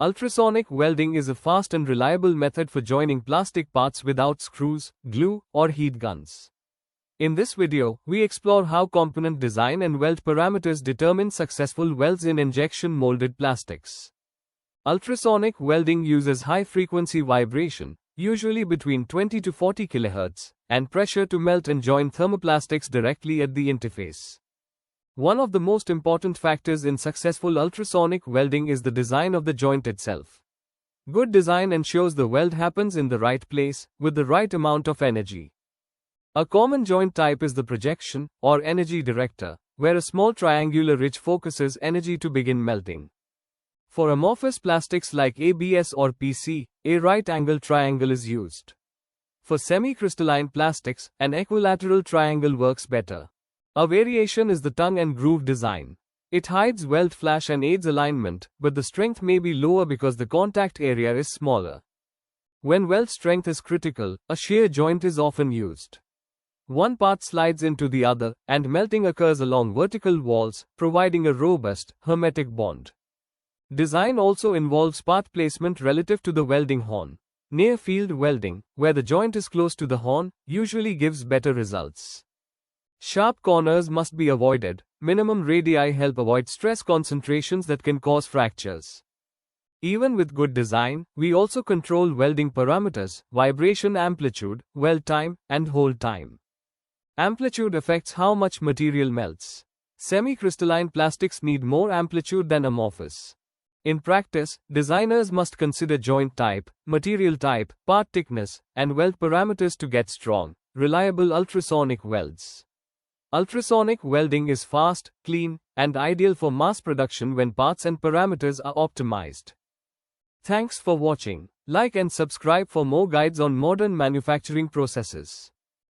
Ultrasonic welding is a fast and reliable method for joining plastic parts without screws, glue, or heat guns. In this video, we explore how component design and weld parameters determine successful welds in injection-molded plastics. Ultrasonic welding uses high-frequency vibration, usually between 20 to 40 kHz, and pressure to melt and join thermoplastics directly at the interface. One of the most important factors in successful ultrasonic welding is the design of the joint itself. Good design ensures the weld happens in the right place, with the right amount of energy. A common joint type is the projection, or energy director, where a small triangular ridge focuses energy to begin melting. For amorphous plastics like ABS or PC, a right-angled triangle is used. For semi-crystalline plastics, an equilateral triangle works better. A variation is the tongue and groove design. It hides weld flash and aids alignment, but the strength may be lower because the contact area is smaller. When weld strength is critical, a shear joint is often used. One part slides into the other, and melting occurs along vertical walls, providing a robust, hermetic bond. Design also involves part placement relative to the welding horn. Near-field welding, where the joint is close to the horn, usually gives better results. Sharp corners must be avoided. Minimum radii help avoid stress concentrations that can cause fractures. Even with good design, we also control welding parameters, vibration amplitude, weld time, and hold time. Amplitude affects how much material melts. Semi-crystalline plastics need more amplitude than amorphous. In practice, designers must consider joint type, material type, part thickness, and weld parameters to get strong, reliable ultrasonic welds. Ultrasonic welding is fast, clean, and ideal for mass production when parts and parameters are optimized. Thanks for watching. Like and subscribe for more guides on modern manufacturing processes.